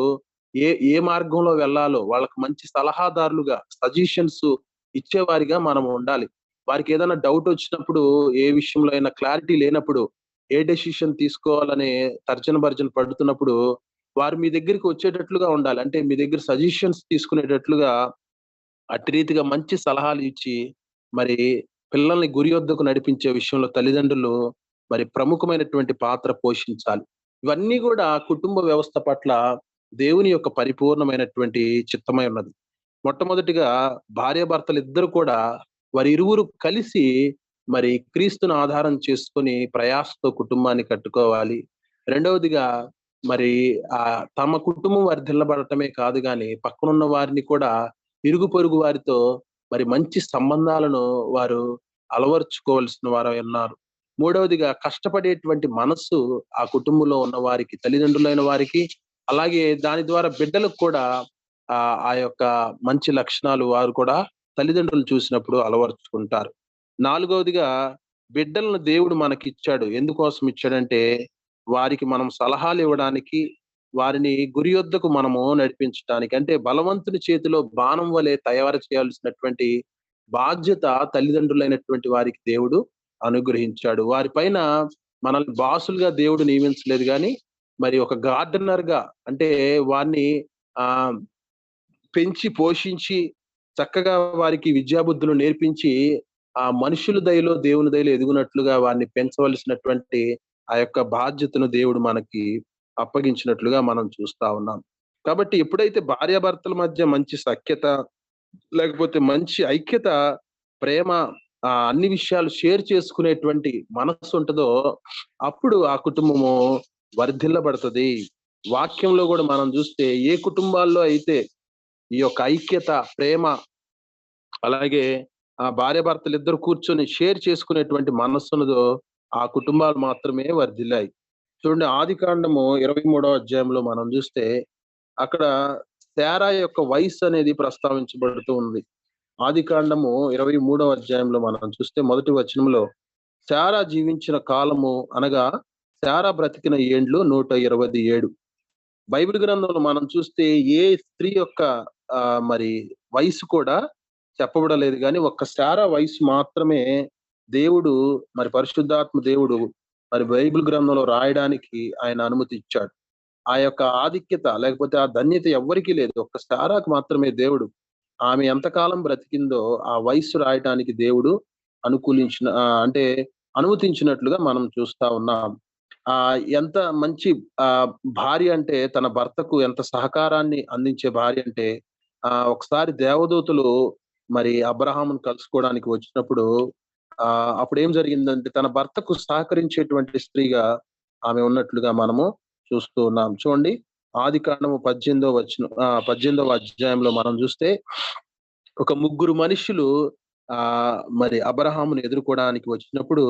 ఏ మార్గంలో వెళ్ళాలో వాళ్ళకి మంచి సలహాదారులుగా, సజెషన్స్ ఇచ్చేవారిగా మనం ఉండాలి. వారికి ఏదైనా డౌట్ వచ్చినప్పుడు, ఏ విషయంలో అయినా క్లారిటీ లేనప్పుడు, ఏ డెసిషన్ తీసుకోవాలని తర్జన భర్జన పడుతున్నప్పుడు వారు మీ దగ్గరికి వచ్చేటట్లుగా ఉండాలి. అంటే మీ దగ్గర సజెషన్స్ తీసుకునేటట్లుగా అట్టి రీతిగా మంచి సలహాలు ఇచ్చి మరి పిల్లల్ని గురి యొద్దకు నడిపించే విషయంలో తల్లిదండ్రులు మరి ప్రముఖమైనటువంటి పాత్ర పోషించాలి. ఇవన్నీ కూడా కుటుంబ వ్యవస్థ పట్ల దేవుని యొక్క పరిపూర్ణమైనటువంటి చిత్తమై ఉన్నది. మొట్టమొదటిగా భార్యాభర్తలు ఇద్దరు కూడా వారి ఇరువురు కలిసి మరి క్రీస్తును ఆధారం చేసుకొని ప్రయాసతో కుటుంబాన్ని కట్టుకోవాలి. రెండవదిగా మరి తమ కుటుంబం వర్ధిల్లబడటమే కాదు గాని పక్కనున్న వారిని కూడా, ఇరుగు పొరుగు వారితో మరి మంచి సంబంధాలను వారు అలవర్చుకోవాల్సిన వారై ఉన్నారు. మూడవదిగా కష్టపడేటువంటి మనస్సు ఆ కుటుంబంలో ఉన్న వారికి, తల్లిదండ్రులైన వారికి, అలాగే దాని ద్వారా బిడ్డలకు కూడా ఆ యొక్క మంచి లక్షణాలు వారు కూడా తల్లిదండ్రులు చూసినప్పుడు అలవర్చుకుంటారు. నాలుగవదిగా బిడ్డలను దేవుడు మనకిచ్చాడు. ఎందుకోసం ఇచ్చాడంటే వారికి మనం సలహాలు ఇవ్వడానికి, వారిని గురి యొద్దకు మనము నడిపించడానికి. అంటే బలవంతుని చేతిలో బాణం వలె తయారు చేయాల్సినటువంటి బాధ్యత తల్లిదండ్రులైనటువంటి వారికి దేవుడు అనుగ్రహించాడు. వారి పైన మనల్ని బాసులుగా దేవుడు నియమించలేదు కానీ మరి ఒక గార్డెనర్ గా, అంటే వారిని పెంచి పోషించి చక్కగా వారికి విద్యాబుద్ధులు నేర్పించి మనుషుల దయలో దేవుని దయలో ఎదుగునట్లుగా వారిని పెంచవలసినటువంటి ఆ యొక్క బాధ్యతను దేవుడు మనకి అప్పగించినట్లుగా మనం చూస్తా ఉన్నాం. కాబట్టి ఎప్పుడైతే భార్యాభర్తల మధ్య మంచి సఖ్యత, లేకపోతే మంచి ఐక్యత, ప్రేమ, అన్ని విషయాలు షేర్ చేసుకునేటువంటి మనస్సు ఉంటుందో అప్పుడు ఆ కుటుంబము వర్ధిల్లబడుతుంది. వాక్యంలో కూడా మనం చూస్తే ఏ కుటుంబాల్లో అయితే ఈ యొక్క ఐక్యత, ప్రేమ, అలాగే భార్యాభర్తలు ఇద్దరు కూర్చొని షేర్ చేసుకునేటువంటి మనస్సున్నదో ఆ కుటుంబాలు మాత్రమే వర్ధిల్లాయి. చూడండి, ఆదికాండము 23వ అధ్యాయంలో మనం చూస్తే అక్కడ శారా యొక్క వయసు అనేది ప్రస్తావించబడుతూ ఉంది. ఆదికాండము 23వ అధ్యాయంలో మనం చూస్తే మొదటి వచనంలో శారా జీవించిన కాలము అనగా శారా బ్రతికిన ఏండ్లు 127. బైబిల్ గ్రంథంలో మనం చూస్తే ఏ స్త్రీ యొక్క మరి వయసు కూడా చెప్పబడలేదు కానీ ఒక్క శారా వయసు మాత్రమే దేవుడు, మరి పరిశుద్ధాత్మ దేవుడు మరి బైబిల్ గ్రంథంలో రాయడానికి ఆయన అనుమతి ఇచ్చాడు. ఆ యొక్క ఆధిక్యత లేకపోతే ఆ ధన్యత ఎవ్వరికీ లేదు, ఒక్క శారాకు మాత్రమే దేవుడు. ఆమె ఎంతకాలం బ్రతికిందో ఆ వయస్సు రాయటానికి దేవుడు అంటే అనుమతించినట్లుగా మనం చూస్తా ఉన్నాం. ఎంత మంచి భార్య అంటే, తన భర్తకు ఎంత సహకారాన్ని అందించే భార్య అంటే, ఒకసారి దేవదూతలు మరి అబ్రహామును కలుసుకోవడానికి వచ్చినప్పుడు అప్పుడు ఏం జరిగిందంటే తన భర్తకు సహకరించేటువంటి స్త్రీగా ఆమె ఉన్నట్లుగా మనము చూస్తూ ఉన్నాం. చూడండి, ఆదికాండము 18వ అధ్యాయంలో మనం చూస్తే ఒక ముగ్గురు మనుషులు మరి అబ్రహామును ఎదుర్కోవడానికి వచ్చినప్పుడు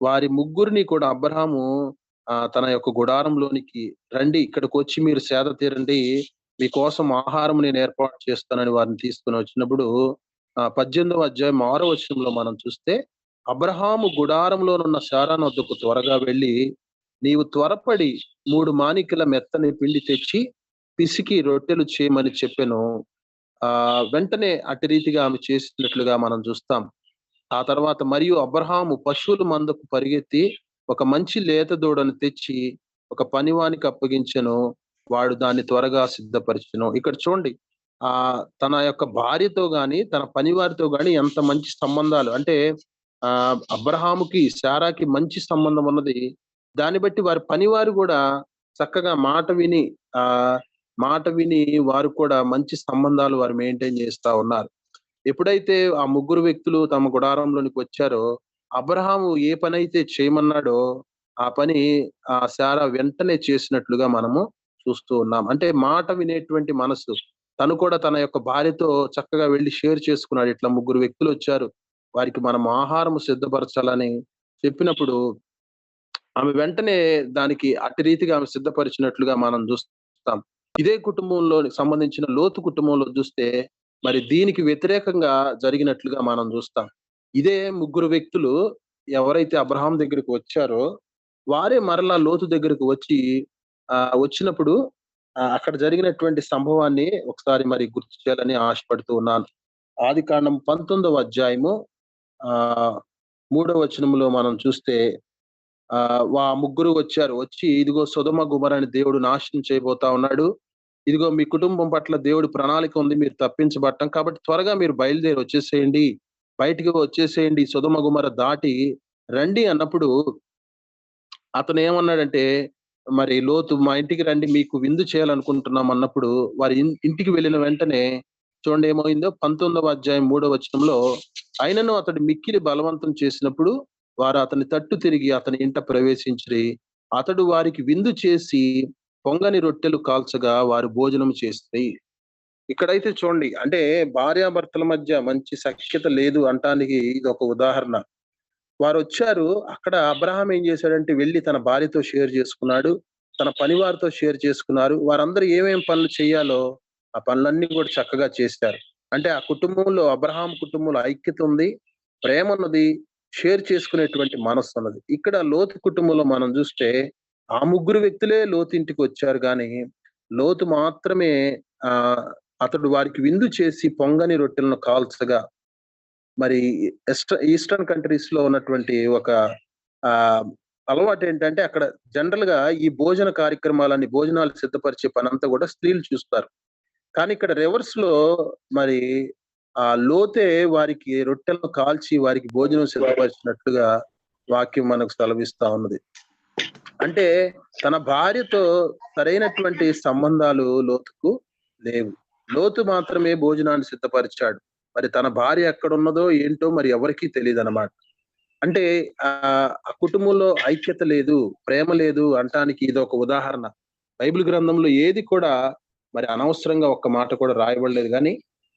వారి ముగ్గురిని కూడా అబ్రహాము తన యొక్క గుడారంలోనికి రండి, ఇక్కడికి వచ్చి మీరు సేద తీరండి, మీకోసం ఆహారం నేను ఏర్పాటు చేస్తానని వారిని తీసుకుని వచ్చినప్పుడు 18వ అధ్యాయం 6వ వచనంలో మనం చూస్తే అబ్రహాము గుడారంలోనున్న శారా వద్దకు త్వరగా వెళ్ళి, నీవు త్వరపడి 3 మాణికల మెత్తని పిండి తెచ్చి పిసికి రొట్టెలు చేయమని చెప్పెను. వెంటనే అట్టి రీతిగా ఆమె చేసినట్లుగా మనం చూస్తాం. ఆ తర్వాత మరియు అబ్రహాము పశువుల మందకు పరిగెత్తి ఒక మంచి లేత దూడను తెచ్చి ఒక పనివానికి అప్పగించెను, వాడు దాన్ని త్వరగా సిద్ధపరిచెను. ఇక్కడ చూడండి, తన యొక్క భార్యతో గాని తన పనివారితో గాని ఎంత మంచి సంబంధాలు, అంటే అబ్రహాముకి శారాకి మంచి సంబంధం ఉన్నది. దాన్ని బట్టి వారి పనివారు కూడా చక్కగా మాట విని వారు కూడా మంచి సంబంధాలు వారు మెయింటైన్ చేస్తా ఉన్నారు. ఎప్పుడైతే ఆ ముగ్గురు వ్యక్తులు తమ గుడారంలోనికి వచ్చారో, అబ్రహాము ఏ పనైతే చేయమన్నాడో ఆ పని శారా వెంటనే చేసినట్లుగా మనము చూస్తూ ఉన్నాం. అంటే మాట వినేటువంటి మనస్సు. తను కూడా తన యొక్క భార్యతో చక్కగా వెళ్లి షేర్ చేసుకున్నాడు. ఇట్లా ముగ్గురు వ్యక్తులు వచ్చారు, వారికి మనం ఆహారము సిద్ధపరచాలని చెప్పినప్పుడు ఆమె వెంటనే దానికి అట్టి రీతిగా ఆమె సిద్ధపరిచినట్లుగా మనం చూస్తాం. ఇదే కుటుంబంలో సంబంధించిన లోతు కుటుంబంలో చూస్తే మరి దీనికి వ్యతిరేకంగా జరిగినట్లుగా మనం చూస్తాం. ఇదే ముగ్గురు వ్యక్తులు ఎవరైతే అబ్రహాం దగ్గరికి వచ్చారో వారే మరలా లోతు దగ్గరికి వచ్చి వచ్చినప్పుడు అక్కడ జరిగినటువంటి సంభవాన్ని ఒకసారి మరి గుర్తు చేయాలని ఆశపడుతూ ఉన్నాను. ఆదికాండం 19వ అధ్యాయము 3వ వచనంలో మనం చూస్తే ముగ్గురు వచ్చారు. వచ్చి ఇదిగో సొదొమ గొమొర్రాని దేవుడు నాశనం చేయబోతా ఉన్నాడు. ఇదిగో మీ కుటుంబం పట్ల దేవుడి ప్రణాళిక ఉంది, మీరు తప్పించబడటం కాబట్టి త్వరగా మీరు బయలుదేరి వచ్చేసేయండి, బయటికి వచ్చేసేయండి, సొదొమ గొమొర్రా దాటి రండి అన్నప్పుడు అతను ఏమన్నాడంటే, మరి లోతు మా ఇంటికి రండి, మీకు విందు చేయాలనుకుంటున్నాం అన్నప్పుడు వారి ఇంటికి వెళ్ళిన వెంటనే చూడండి ఏమైందో. 19వ అధ్యాయం 3వ వచనంలో, అయినను అతడు మిక్కిలి బలవంతం చేసినప్పుడు వారు అతని తట్టు తిరిగి అతని ఇంట ప్రవేశించిరి. అతడు వారికి విందు చేసి పొంగని రొట్టెలు కాల్చగా వారు భోజనం చేసిరి. ఇక్కడైతే చూడండి, అంటే భార్యాభర్తల మధ్య మంచి సఖ్యత లేదు అంటానికి ఇది ఒక ఉదాహరణ. వారు వచ్చారు, అక్కడ అబ్రహాం ఏం చేశాడంటే వెళ్ళి తన భార్యతో షేర్ చేసుకున్నాడు, తన పనివారితో షేర్ చేసుకున్నారు. వారందరూ ఏమేం పనులు చేయాలో ఆ పనులన్నీ కూడా చక్కగా చేశారు. అంటే ఆ కుటుంబంలో, అబ్రహాం కుటుంబంలో ఐక్యత ఉంది, ప్రేమ ఉన్నది, షేర్ చేసుకునేటువంటి మనస్సు ఉన్నది. ఇక్కడ లోతు కుటుంబంలో మనం చూస్తే ఆ ముగ్గురు వ్యక్తులే లోతు ఇంటికి వచ్చారు, కానీ లోతు మాత్రమే అతడు వారికి విందు చేసి పొంగని రొట్టెలను కాల్చగా, మరి ఈస్టర్న్ కంట్రీస్ లో ఉన్నటువంటి ఒక అలవాటు ఏంటంటే అక్కడ జనరల్ గా ఈ భోజన కార్యక్రమాలని, భోజనాలు సిద్ధపరిచే పనంతా కూడా స్త్రీలు చూస్తారు. కానీ ఇక్కడ రివర్స్ లో మరి లోతే వారికి రొట్టెలను కాల్చి వారికి భోజనం సిద్ధపరిచినట్లుగా వాక్యం మనకు సెలవిస్తా ఉన్నది. అంటే తన భార్యతో సరైనటువంటి సంబంధాలు లోతుకు లేవు. లోతు మాత్రమే భోజనాన్ని సిద్ధపరిచాడు. మరి తన భార్య ఎక్కడున్నదో ఏంటో మరి ఎవరికీ తెలియదు అన్నమాట. అంటే ఆ కుటుంబంలో ఐక్యత లేదు, ప్రేమ లేదు అంటానికి ఇది ఒక ఉదాహరణ. బైబిల్ గ్రంథంలో ఏది కూడా మరి అనవసరంగా ఒక్క మాట కూడా రాయబడలేదు. కానీ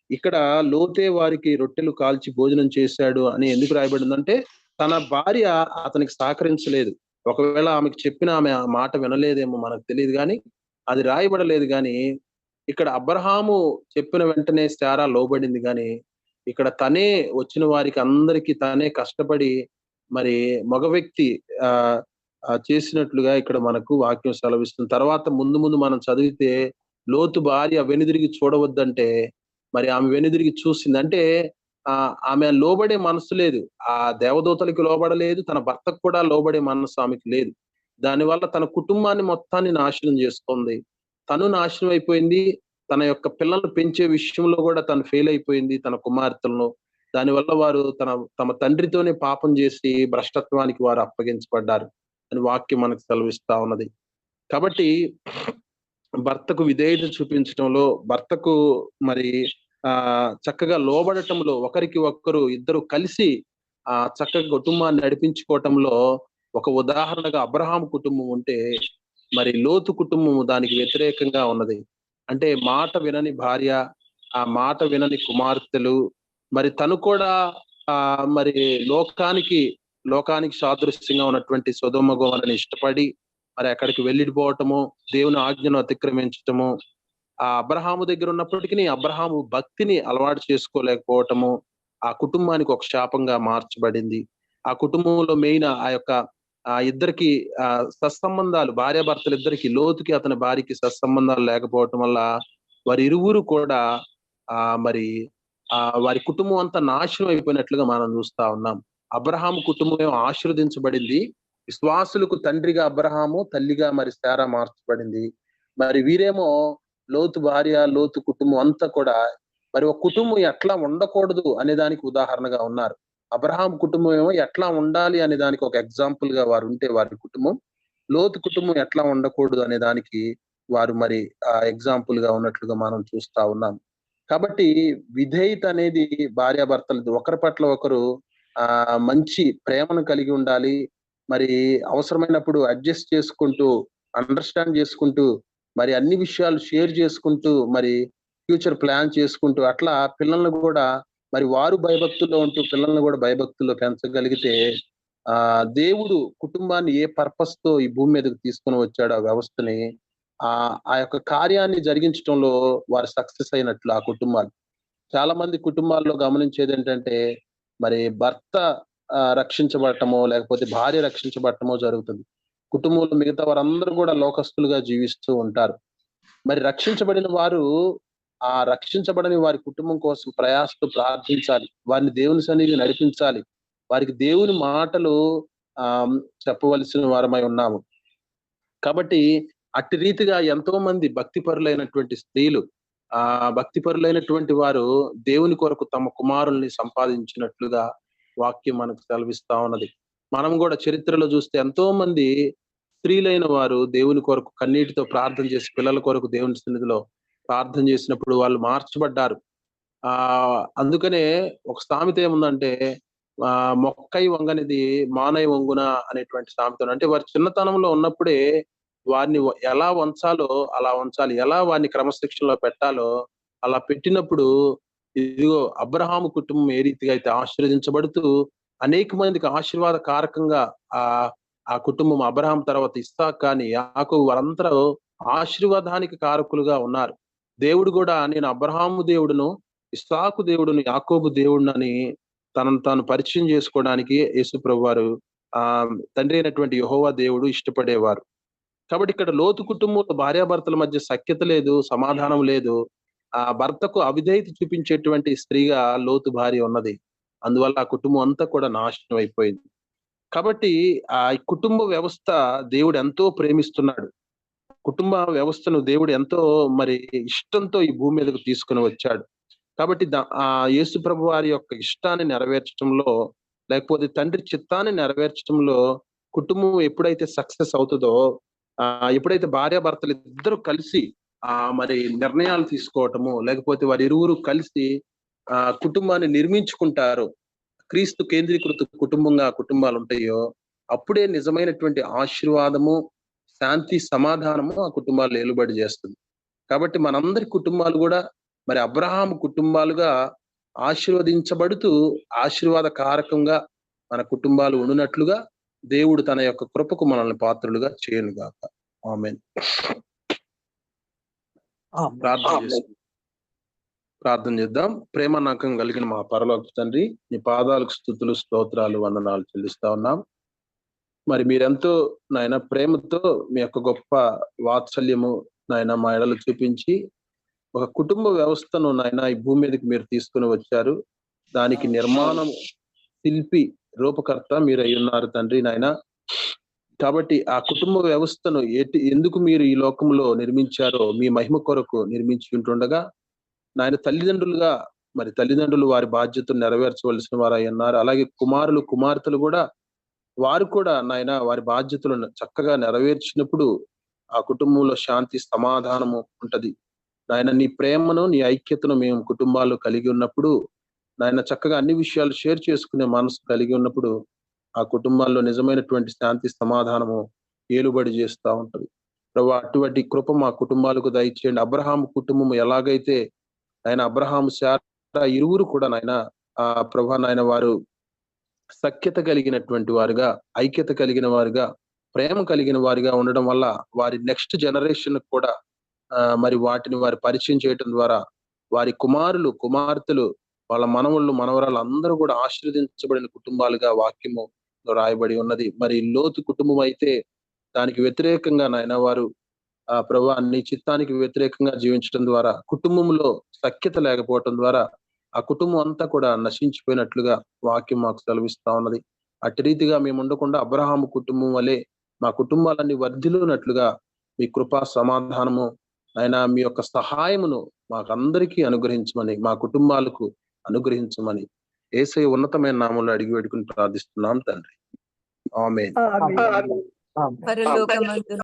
ఇక్కడ లోతే వారికి రొట్టెలు కాల్చి భోజనం చేశాడు అని ఎందుకు రాయబడిందంటే తన భార్య అతనికి సహకరించలేదు. ఒకవేళ ఆమెకు చెప్పిన ఆమె ఆ మాట వినలేదేమో మనకు తెలియదు, కానీ అది రాయబడలేదు. కానీ ఇక్కడ అబ్రహాము చెప్పిన వెంటనే శారా లోబడింది. కానీ ఇక్కడ తనే వచ్చిన వారికి అందరికీ తానే కష్టపడి మరి మగ వ్యక్తి చేసినట్లుగా ఇక్కడ మనకు వాక్యం సెలవిస్తుంది. తర్వాత ముందు మనం చదివితే లోతు భార్య వెనుదిరిగి చూడవద్దంటే మరి ఆమె వెనుదిరిగి చూసింది. అంటే ఆమె లోబడే మనసు లేదు, ఆ దేవదూతలకి లోబడలేదు, తన భర్తకు కూడా లోబడే మనసు ఆమెకి లేదు. దానివల్ల తన కుటుంబాన్ని మొత్తాన్ని నాశనం చేసుకుంది, తను నాశనం అయిపోయింది. తన యొక్క పిల్లలను పెంచే విషయంలో కూడా తను ఫెయిల్ అయిపోయింది, తన కుమార్తెలను. దానివల్ల వారు తమ తండ్రితోనే పాపం చేసి భ్రష్టత్వానికి వారు అప్పగించబడ్డారు అని వాక్యం మనకు సెలవిస్తా ఉన్నది. కాబట్టి భర్తకు విధేయత చూపించడంలో, భర్తకు మరి చక్కగా లోబడటంలో, ఒకరికి ఒక్కరు ఇద్దరు కలిసి చక్కగా కుటుంబాన్ని నడిపించుకోవటంలో ఒక ఉదాహరణగా అబ్రహాం కుటుంబం ఉంటే, మరి లోతు కుటుంబం దానికి వ్యతిరేకంగా ఉన్నది. అంటే మాట వినని భార్య, ఆ మాట వినని కుమార్తెలు, మరి తను కూడా మరి లోకానికి సాదృశ్యంగా ఉన్నటువంటి సొదొమ గొమొర్రాని ఇష్టపడి మరి అక్కడికి వెళ్ళిపోవటము, దేవుని ఆజ్ఞను అతిక్రమించటము, ఆ అబ్రహాము దగ్గర ఉన్నప్పటికీ అబ్రహాము భక్తిని అలవాటు చేసుకోలేకపోవటము ఆ కుటుంబానికి ఒక శాపంగా మార్చబడింది. ఆ కుటుంబంలో మెయిన్ ఇద్దరికి సత్సంబంధాలు, భార్యాభర్తలు ఇద్దరికి, లోతుకి అతని భార్యకి సత్సంబంధాలు లేకపోవటం వల్ల వారి ఇరువురు కూడా మరి వారి కుటుంబం అంతా నాశనం అయిపోయినట్లుగా మనం చూస్తా ఉన్నాం. అబ్రహాము కుటుంబం ఏమో ఆశీర్వదించబడింది, విశ్వాసులకు తండ్రిగా అబ్రహాము, తల్లిగా మరి శారా మార్చబడింది. మరి వీరేమో లోతు భార్య, లోతు కుటుంబం అంతా కూడా మరి ఒక కుటుంబం ఎట్లా ఉండకూడదు అనే దానికి ఉదాహరణగా ఉన్నారు. అబ్రహాం కుటుంబం ఏమో ఎట్లా ఉండాలి అనే దానికి ఒక ఎగ్జాంపుల్ గా వారు ఉంటే వారి కుటుంబం, లోతు కుటుంబం ఎట్లా ఉండకూడదు అనే దానికి వారు మరి ఎగ్జాంపుల్ గా ఉన్నట్లుగా మనం చూస్తా ఉన్నాం. కాబట్టి విధేయత అనేది భార్యాభర్తలు ఒకరి పట్ల ఒకరు మంచి ప్రేమను కలిగి ఉండాలి. మరి అవసరమైనప్పుడు అడ్జస్ట్ చేసుకుంటూ, అండర్‌స్టాండ్ చేసుకుంటూ, మరి అన్ని విషయాలు షేర్ చేసుకుంటూ, మరి ఫ్యూచర్ ప్లాన్ చేసుకుంటూ, అట్లా పిల్లల్ని కూడా మరి వారు భయభక్తుల్లో ఉంటూ పిల్లల్ని కూడా భయభక్తుల్లో పెంచగలిగితే దేవుడు కుటుంబాన్ని ఏ పర్పస్‌తో ఈ భూమి మీదకి తీసుకొని వచ్చాడో ఆ వ్యవస్థని ఆ యొక్క కార్యాన్ని జరిగించడంలో వారు సక్సెస్ అయినట్లు ఆ కుటుంబాలు. చాలా మంది కుటుంబాల్లో గమనించేదేంటంటే, మరి భర్త రక్షించబడటమో, లేకపోతే భార్య రక్షించబడటమో జరుగుతుంది. కుటుంబంలో మిగతా వారందరూ కూడా లోకస్తులుగా జీవిస్తూ ఉంటారు. మరి రక్షించబడిన వారు రక్షించబడని వారి కుటుంబం కోసం ప్రయాసతో ప్రార్థించాలి. వారిని దేవుని సన్నిధికి నడిపించాలి. వారికి దేవుని మాటలు చెప్పవలసిన వారమై ఉన్నాము. కాబట్టి అట్టి రీతిగా ఎంతో మంది భక్తిపరులైనటువంటి స్త్రీలు భక్తిపరులైనటువంటి వారు దేవుని కొరకు తమ కుమారుల్ని సంపాదించినట్లుగా వాక్యం మనకు సెలవిస్తా ఉన్నది. మనం కూడా చరిత్రలో చూస్తే ఎంతో మంది స్త్రీలైన వారు దేవుని కొరకు కన్నీటితో ప్రార్థన చేసి పిల్లల కొరకు దేవుని సన్నిధిలో ప్రార్థన చేసినప్పుడు వాళ్ళు మార్చబడ్డారు. అందుకనే ఒక సామెత ఏముందంటే, మొక్కై వంగనిది మానై వంగున అనేటువంటి సామెత. అంటే వారి చిన్నతనంలో ఉన్నప్పుడే వారిని ఎలా వంచాలో అలా వంచాలి, ఎలా వారిని క్రమశిక్షణలో పెట్టాలో అలా పెట్టినప్పుడు, ఇదిగో అబ్రహాము కుటుంబం ఏ రీతిగా అయితే ఆశీర్వదించబడుతూ అనేక మందికి ఆశీర్వాద కారకంగా ఆ కుటుంబం అబ్రహాం తర్వాత ఇస్సాకు కానీ యాకోబు వారందరూ ఆశీర్వాదానికి కారకులుగా ఉన్నారు. దేవుడు కూడా నేను అబ్రహాము దేవుడును, ఇస్సాకు దేవుడును, యాకోబు దేవుడునని తనను తాను పరిచయం చేసుకోవడానికి యేసు ప్రభువు వారు తండ్రి అయినటువంటి యెహోవా దేవుడు ఇష్టపడేవారు. కాబట్టి ఇక్కడ లోతు కుటుంబంలో భార్యాభర్తల మధ్య సఖ్యత లేదు, సమాధానం లేదు. భర్తకు అవిధేయత చూపించేటువంటి స్త్రీగా లోతు భార్య ఉన్నది. అందువల్ల ఆ కుటుంబం అంతా కూడా నాశనం అయిపోయింది. కాబట్టి కుటుంబ వ్యవస్థ దేవుడు ఎంతో ప్రేమిస్తున్నాడు. కుటుంబ వ్యవస్థను దేవుడు ఎంతో మరి ఇష్టంతో ఈ భూమి మీదకు తీసుకుని వచ్చాడు. కాబట్టి యేసు ప్రభు వారి యొక్క ఇష్టాన్ని నెరవేర్చడంలో, లేకపోతే తండ్రి చిత్తాన్ని నెరవేర్చడంలో కుటుంబం ఎప్పుడైతే సక్సెస్ అవుతుందో, ఎప్పుడైతే భార్యాభర్తలు ఇద్దరు కలిసి మరి నిర్ణయాలు తీసుకోవటము, లేకపోతే వారి ఇరువురు కలిసి కుటుంబాన్ని నిర్మించుకుంటారో, క్రీస్తు కేంద్రీకృత కుటుంబంగా కుటుంబాలు ఉంటాయో, అప్పుడే నిజమైనటువంటి ఆశీర్వాదము, శాంతి, సమాధానము ఆ కుటుంబాలు ఏలుబడి చేస్తుంది. కాబట్టి మనందరి కుటుంబాలు కూడా మరి అబ్రహాము కుటుంబాలుగా ఆశీర్వదించబడుతూ ఆశీర్వాద కారకంగా మన కుటుంబాలు ఉండునట్లుగా దేవుడు తన యొక్క కృపకు మనల్ని పాత్రులుగా చేయనుగాక. ఆమేన్. ప్రార్థన చేద్దాం. ప్రేమ నమ్మకం కలిగిన మా పరలోక తండ్రి, నీ పాదాలకు స్తుతులు, స్తోత్రాలు, వందనాలు చెల్లిస్తా ఉన్నాం. మరి మీరెంతో నాయన ప్రేమతో మీ యొక్క గొప్ప వాత్సల్యము నాయన మా ఎడలు చూపించి ఒక కుటుంబ వ్యవస్థను నాయన ఈ భూమి మీదకి మీరు తీసుకుని వచ్చారు. దానికి నిర్మాణం, శిల్పి, రూపకర్త మీరు అయి ఉన్నారు తండ్రి నాయన. కాబట్టి ఆ కుటుంబ వ్యవస్థను ఎందుకు మీరు ఈ లోకంలో నిర్మించారో మీ మహిమ కొరకు నిర్మించి ఉంటుండగా నాయన తల్లిదండ్రులు వారి బాధ్యతను నెరవేర్చవలసిన వారు అయి ఉన్నారు. అలాగే కుమారులు, కుమార్తెలు కూడా వారు కూడా నాయన వారి బాధ్యతలను చక్కగా నెరవేర్చినప్పుడు ఆ కుటుంబంలో శాంతి, సమాధానము ఉంటది. నాయన నీ ప్రేమను, నీ ఐక్యతను మేము కుటుంబాలు కలిగి ఉన్నప్పుడు, నాయన చక్కగా అన్ని విషయాలు షేర్ చేసుకునే మనసు కలిగి ఉన్నప్పుడు ఆ కుటుంబాల్లో నిజమైనటువంటి శాంతి, సమాధానము ఏలుబడి చేస్తూ ఉంటది. ప్రభు అటువంటి కృప మా కుటుంబాలకు దయచేయండి. అబ్రహాము కుటుంబం ఎలాగైతే ఆయన అబ్రహాము, శారా ఇరువురు కూడా నాయన ప్రభు నాయన వారు సఖ్యత కలిగినటువంటి వారుగా, ఐక్యత కలిగిన వారుగా, ప్రేమ కలిగిన వారిగా ఉండడం వల్ల వారి నెక్స్ట్ జనరేషన్ కూడా మరి వాటిని వారి పరిచయం చేయటం ద్వారా వారి కుమారులు, కుమార్తెలు, వాళ్ళ మనవళ్ళు, మనవరాలు అందరూ కూడా ఆశీర్వదించబడిన కుటుంబాలుగా వాక్యము రాయబడి ఉన్నది. మరి లోతు కుటుంబం అయితే దానికి వ్యతిరేకంగా నాయన వారు ప్రభు నీ చిత్తానికి వ్యతిరేకంగా జీవించడం ద్వారా, కుటుంబంలో సఖ్యత లేకపోవటం ద్వారా ఆ కుటుంబం అంతా కూడా నశించిపోయినట్లుగా వాక్యం మాకు సెలవిస్తా ఉన్నది. అట్టి రీతిగా మేము ఉండకుండా అబ్రహాము కుటుంబం వలె మా కుటుంబాలన్నీ వర్ధిల్లునట్లుగా మీ కృపా, సమాధానము ఆయన మీ యొక్క సహాయమును మాకందరికీ అనుగ్రహించమని, మా కుటుంబాలకు అనుగ్రహించమని యేసయ్య ఉన్నతమైన నామములో అడిగి వేడుకుని ప్రార్థిస్తున్నాం తండ్రి. ఆమేన్. ఆమేన్. పరలోకమందు